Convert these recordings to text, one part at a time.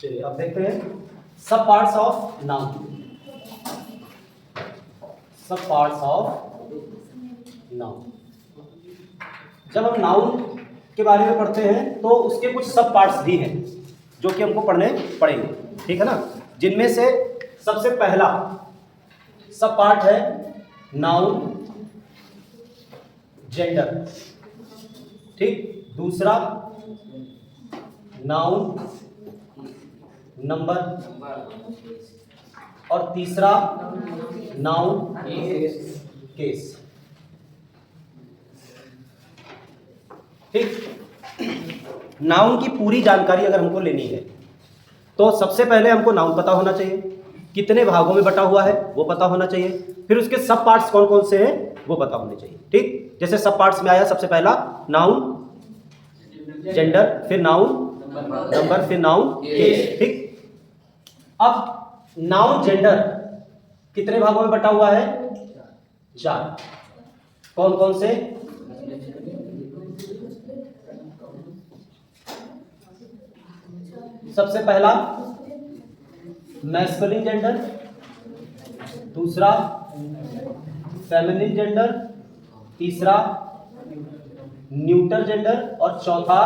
चलिए अब देखते हैं सब पार्ट्स ऑफ नाउन। सब पार्ट्स ऑफ नाउन। जब हम नाउन के बारे में पढ़ते हैं तो उसके कुछ सब पार्ट्स भी हैं जो कि हमको पढ़ने पड़ेंगे, ठीक है ना। जिनमें से सबसे पहला सब पार्ट है नाउन जेंडर, ठीक। दूसरा नाउन नंबर, और तीसरा नाउन केस, ठीक। नाउन की पूरी जानकारी अगर हमको लेनी है तो सबसे पहले हमको नाउन पता होना चाहिए, कितने भागों में बटा हुआ है वो पता होना चाहिए, फिर उसके सब पार्ट्स कौन कौन से हैं वो पता होने चाहिए, ठीक। जैसे सब पार्ट्स में आया सबसे पहला नाउन जेंडर, फिर नाउन नंबर, फिर नाउन केस, ठीक। अब नाउन जेंडर कितने भागों में बटा हुआ है? 4। कौन कौन से? सबसे पहला मैस्कुलिन जेंडर, दूसरा फेमिनिन जेंडर, तीसरा न्यूटर जेंडर और चौथा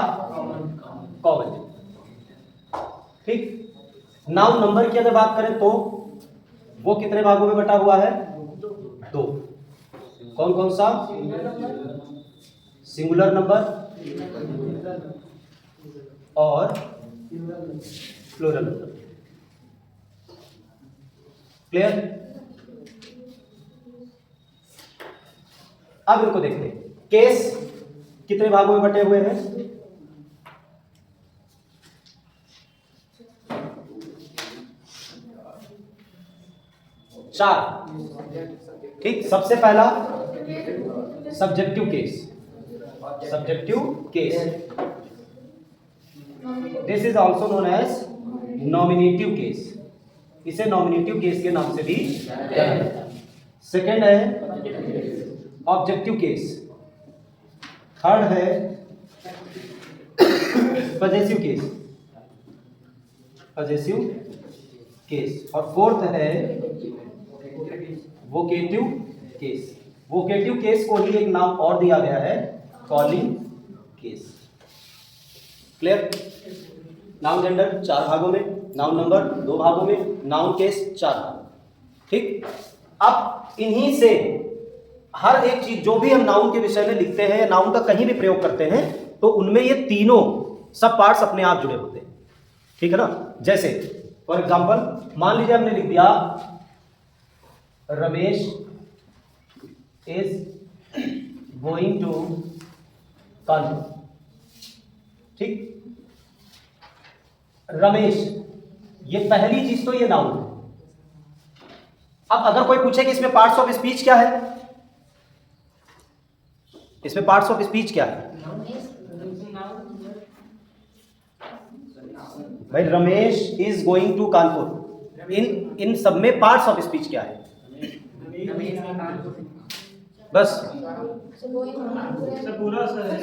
कॉमन जेंडर, ठीक। नाउन नंबर की अगर बात करें तो वो कितने भागों में बटा हुआ है? 2। कौन कौन सा? सिंगुलर नंबर और प्लूरल नंबर। क्लियर? अब इनको देखते हैं। केस कितने भागों में बटे हुए हैं? 4, ठीक। सबसे पहला subjective case, subjective case, this is also known as nominative case, इसे नॉमिनेटिव केस के नाम से भी जाना जाता है। सेकेंड है ऑब्जेक्टिव केस, थर्ड है पजेसिव केस, पजेसिव केस, और फोर्थ है वोकेटिव केस। वोकेटिव केस को ही एक नाम और दिया गया है calling case. Clear? Noun gender 4 भागों में, नाउन नंबर 2 भागों में, नाउन केस 4 भागों में, ठीक। अब इन्हीं से हर एक चीज जो भी हम नाउन के विषय में लिखते हैं, नाउन का कहीं भी प्रयोग करते हैं, तो उनमें ये तीनों सब पार्ट्स अपने आप जुड़े होते हैं, ठीक है ना। जैसे फॉर एग्जांपल मान लीजिए हमने लिख दिया Ramesh is going to Kanpur, ठीक। रमेश, ये पहली चीज तो ये नाउन है। अब अगर कोई पूछे कि इसमें पार्ट्स ऑफ स्पीच क्या है, इसमें पार्ट्स ऑफ स्पीच क्या है भाई? Ramesh is going to Kanpur, इन सब में पार्ट्स ऑफ स्पीच क्या है? बस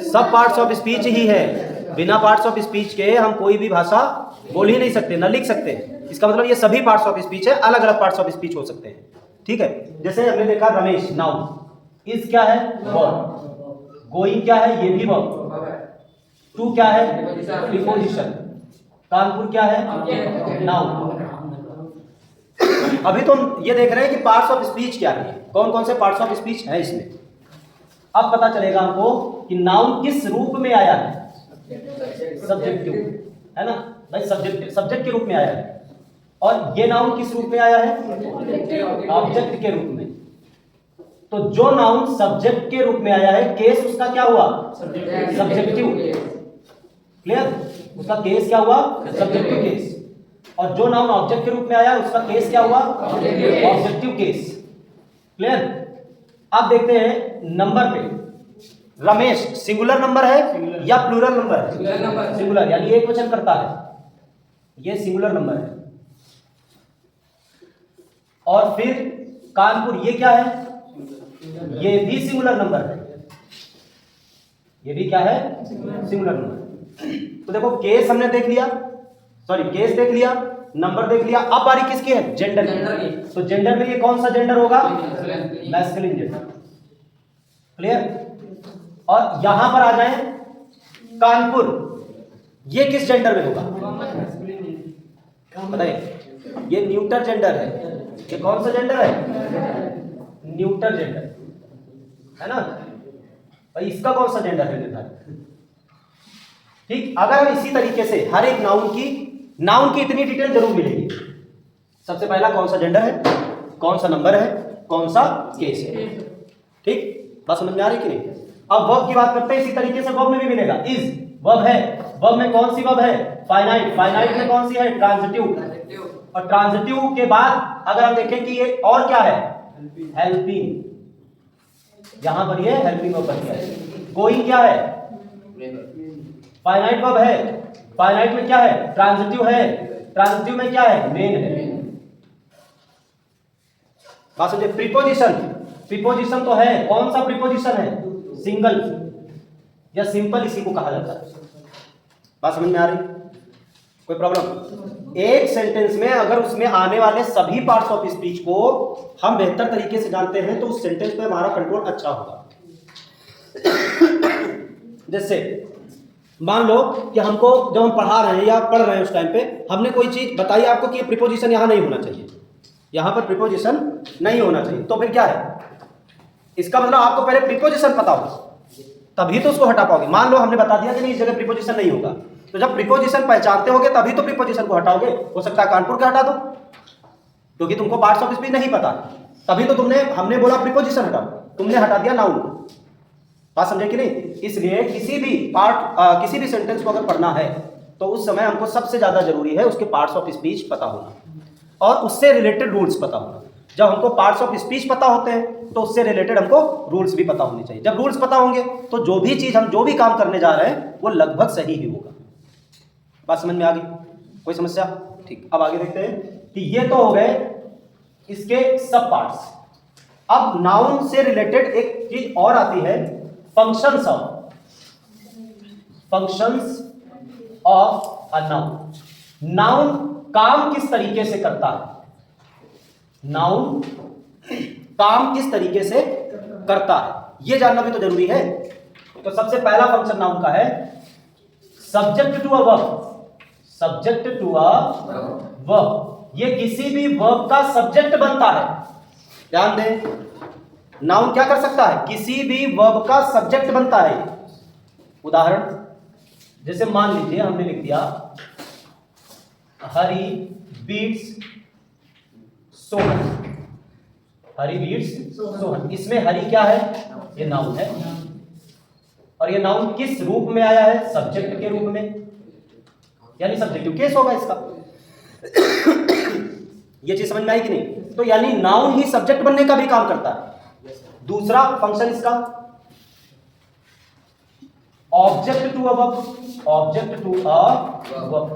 सब पार्ट्स ऑफ स्पीच ही है। बिना पार्ट्स ऑफ स्पीच के हम कोई भी भाषा बोल ही नहीं सकते, ना लिख सकते। इसका मतलब ये सभी पार्ट्स ऑफ स्पीच है, अलग अलग पार्ट्स ऑफ स्पीच हो सकते हैं, ठीक है। जैसे हमने देखा रमेश नाउन, इज क्या है? वर्ब, गोइंग क्या है? ये भी वर्ब, टू क्या है? प्रीपोजिशन, कानपुर क्या है? नाउन। अभी तो हम ये देख रहे हैं कि पार्ट्स ऑफ स्पीच क्या है, कौन कौन से पार्ट्स ऑफ स्पीच है इसमें। अब पता चलेगा हमको कि नाउन किस रूप में आया है। सब्जेक्टिव, है ना भाई, सब्जेक्ट के रूप में आया है। और ये नाउन किस रूप में आया है? ऑब्जेक्ट के रूप में। तो जो नाउन सब्जेक्ट के रूप में आया है, केस उसका क्या हुआ? सब्जेक्टिव। क्लियर? उसका केस क्या हुआ? Subjective case. और जो नाउन ऑब्जेक्ट के रूप में आया उसका केस क्या हुआ? Objective case. क्लियर? अब देखते हैं नंबर पे। रमेश सिंगुलर नंबर है या प्लूरल नंबर है? सिंगुलर, यानी एक वचन करता है, ये सिंगुलर नंबर है। और फिर कानपुर, ये क्या है? ये भी सिंगुलर नंबर है, ये भी क्या है? Singular number. तो देखो केस हमने देख लिया, सॉरी केस देख लिया, नंबर देख लिया, अब बारी किसकी है? जेंडर की। तो जेंडर में ये कौन सा जेंडर होगा? Masculine gender. क्लियर? और यहां पर आ जाए कानपुर, ये किस जेंडर में होगा? बताइए, ये न्यूटर जेंडर है। ये कौन सा जेंडर है? न्यूटर जेंडर है ना भाई। इसका कौन सा जेंडर है निर्धारित? ठीक। अगर हम इसी तरीके से हर एक नाउन की इतनी डिटेल जरूर मिलेगी। सबसे पहला कौन सा जेंडर है, कौन सा नंबर है, कौन सा केस है। ठीक, बात समझ में आ रही कि नहीं? अब वर्ब की बात करते हैं, इसी तरीके से वर्ब में भी मिलेगा। इज वर्ब है, वर्ब में कौन सी वर्ब है? फाइनाइट। फाइनाइट में कौन सी है? ट्रांजिटिव। और ट्रांजिटिव के बाद अगर हम देखें कि ये और क्या है? हेल्पिंग। यहां पर ये हेल्पिंग वर्ब बन गया है। गोइंग क्या है? फाइनाइट वर्ब है, फाइनाइट में क्या है? ट्रांजिटिव है, ट्रांजिटिव में क्या है? मेन है। बात समझे? प्रीपोजिशन, प्रीपोजिशन तो है, कौन सा प्रीपोजिशन है? सिंगल या सिंपल, इसी को कहा जाता है। बात समझ में आ रही? कोई प्रॉब्लम? एक सेंटेंस में अगर उसमें आने वाले सभी पार्ट्स ऑफ स्पीच को हम बेहतर तरीके से जानते हैं तो उस सेंटेंस पे हमारा कंट्रोल अच्छा होगा। जैसे मान लो कि हमको जब हम पढ़ा रहे हैं या पढ़ रहे हैं उस टाइम पे हमने कोई चीज बताई आपको कि प्रीपोजिशन यहां नहीं होना चाहिए, यहां पर प्रीपोजिशन नहीं होना चाहिए, तो फिर क्या है? इसका मतलब आपको पहले प्रीपोजिशन पता हो तभी तो उसको हटा पाओगे। मान लो हमने बता दिया कि नहीं इस जगह प्रीपोजिशन नहीं होगा, तो जब प्रीपोजिशन पहचानते होगे तभी तो प्रीपोजिशन को हटाओगे। हो सकता है कानपुर का हटा दो क्योंकि तुमको पार्ट्स ऑफ स्पीच नहीं पता, तभी तो हमने बोला प्रीपोजिशन हटाओ, तुमने हटा दिया नाउन को। बात समझे कि नहीं? इसलिए किसी भी सेंटेंस को अगर पढ़ना है तो उस समय हमको सबसे ज्यादा जरूरी है उसके पार्ट्स ऑफ स्पीच पता होना और उससे रिलेटेड रूल्स पता होना। जब हमको पार्ट्स ऑफ स्पीच पता होते हैं तो उससे रिलेटेड हमको रूल्स भी पता होने चाहिए। जब रूल्स पता होंगे तो जो भी चीज हम जो भी काम करने जा रहे हैं वो लगभग सही ही होगा। बात समझ में आ गई? कोई समस्या? ठीक, अब आगे देखते हैं कि ये तो हो गए इसके सब पार्ट्स। अब नाउन से रिलेटेड एक चीज और आती है, functions of a noun. Noun काम किस तरीके से करता है? नाउन काम किस तरीके से करता है ये जानना भी तो जरूरी है। तो सबसे पहला फंक्शन नाउन का है subject to a verb. Subject to a verb, ये किसी भी वर्ब का सब्जेक्ट बनता है। ध्यान दें, नाउन क्या कर सकता है? किसी भी वर्ब का सब्जेक्ट बनता है। उदाहरण जैसे मान लीजिए हमने लिख दिया हरी बीट्स सोहन। हरी बीट्स सोहन, इसमें हरी क्या है? ये नाउन है और ये नाउन किस रूप में आया है? सब्जेक्ट के रूप में, यानी सब्जेक्टिव केस होगा इसका। ये चीज समझ में आई कि नहीं? तो यानी नाउन ही सब्जेक्ट बनने का भी काम करता है। दूसरा फंक्शन इसका object to a verb. Object to a verb,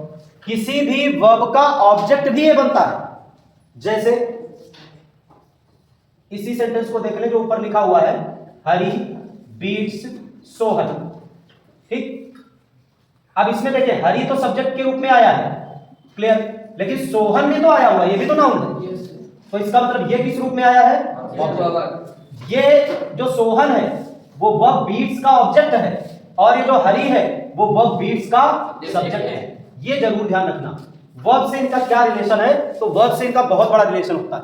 किसी भी वर्ब का ऑब्जेक्ट भी ये बनता है। जैसे इसी सेंटेंस को देख ले जो ऊपर लिखा हुआ है, हरी बीट्स सोहन। ठीक, अब इसमें देखिए हरी तो सब्जेक्ट के रूप में आया है, क्लियर, लेकिन सोहन भी तो आया हुआ है, ये भी तो नाउन है। तो इसका मतलब ये किस रूप में आया है? ये जो सोहन है वो वर्ब बीट्स का ऑब्जेक्ट है और ये जो हरी है वो वर्ब बीट्स का सब्जेक्ट है। ये जरूर ध्यान रखना। वर्ब से इनका क्या रिलेशन है? तो वर्ब से इनका बहुत बड़ा रिलेशन होता है।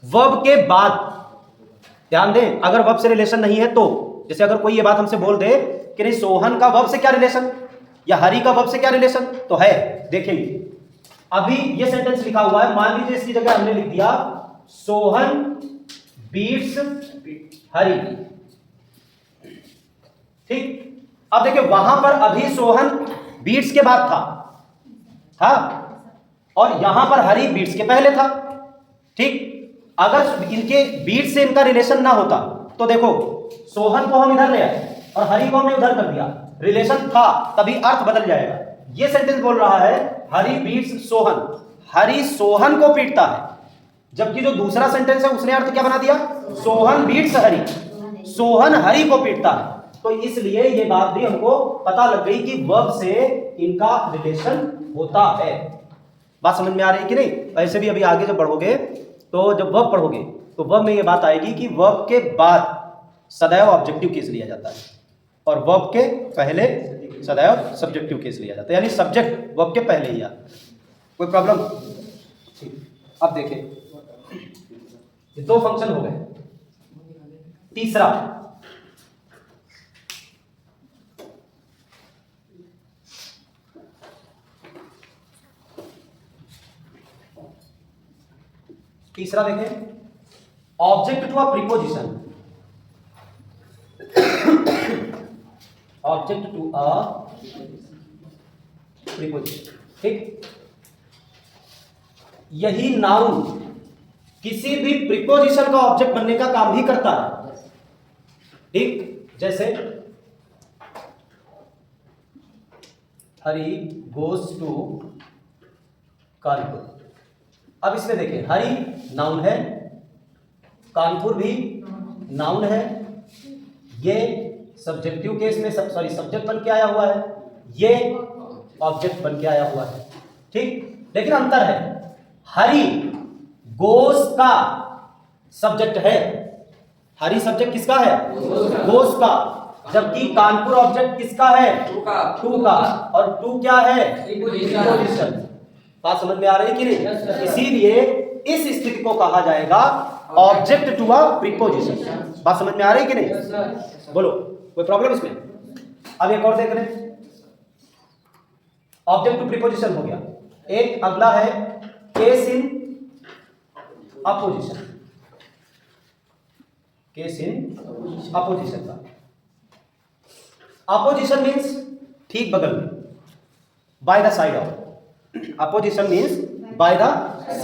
वर्ब के बाद ध्यान दें, अगर वर्ब से रिलेशन नहीं है तो जैसे अगर कोई ये बात हमसे बोल दे कि नहीं सोहन का वर्ब से क्या रिलेशन या हरी का वर्ब से क्या रिलेशन, तो है, देखेंगे। अभी ये सेंटेंस लिखा हुआ है, मान लीजिए इसकी जगह हमने लिख दिया सोहन बीट्स हरी। ठीक, अब देखिए वहां पर अभी सोहन बीट्स के बाद था और यहां पर हरी बीट्स के पहले था। ठीक, अगर इनके बीट्स से इनका रिलेशन ना होता तो देखो सोहन को हम इधर ले आए और हरी को हमने उधर कर दिया, रिलेशन था तभी अर्थ बदल जाएगा। ये सेंटेंस बोल रहा है हरी बीट्स सोहन, हरी सोहन को पीटता है, जबकि जो दूसरा सेंटेंस है उसने अर्थ क्या बना दिया? सोहन बीट्स हरी, सोहन हरी को पीटता है। तो इसलिए ये बात भी हमको पता लग गई कि वर्ब से इनका रिलेशन होता है। बात समझ में आ रही है कि नहीं? ऐसे भी अभी आगे जब बढ़ोगे तो जब वर्ब पढ़ोगे तो वर्ब में ये बात आएगी कि वर्ब के बाद सदैव ऑब्जेक्टिव केस लिया जाता है और वर्ब के पहले सदैव सब्जेक्टिव केस लिया जाता है, यानी सब्जेक्ट वर्ब के पहले ही आता है। कोई प्रॉब्लम? अब देखिए ये दो फंक्शन हो गए। तीसरा देखें, object to a preposition. Object to a preposition, ठीक। यही नाउन किसी भी प्रीपोजिशन का ऑब्जेक्ट बनने का काम भी करता है, ठीक। जैसे हरी गोज टू कानपुर। अब इसमें देखें, हरी नाउन है, कानपुर भी नाउन है, ये सब्जेक्टिव केस में सब्जेक्ट बन के आया हुआ है, ये ऑब्जेक्ट बन के आया हुआ है, ठीक। लेकिन अंतर है, हरी गोस का सब्जेक्ट है, हरी सब्जेक्ट किसका है? गोस का। जबकि कानपुर ऑब्जेक्ट किसका है? टू का। और टू क्या है? प्रीपोजिशन। बात समझ में आ रही है कि नहीं? इसीलिए इस स्थिति को कहा जाएगा ऑब्जेक्ट टू अ प्रीपोजिशन। बात समझ में आ रही है कि नहीं? बोलो, कोई प्रॉब्लम इसमें? अब एक और देख रहे हैं, ऑब्जेक्ट टू प्रीपोजिशन हो गया। एक अगला है case in opposition. Case in opposition का अपोजिशन मीन्स ठीक बगल में, by the side of. Opposition means by the side.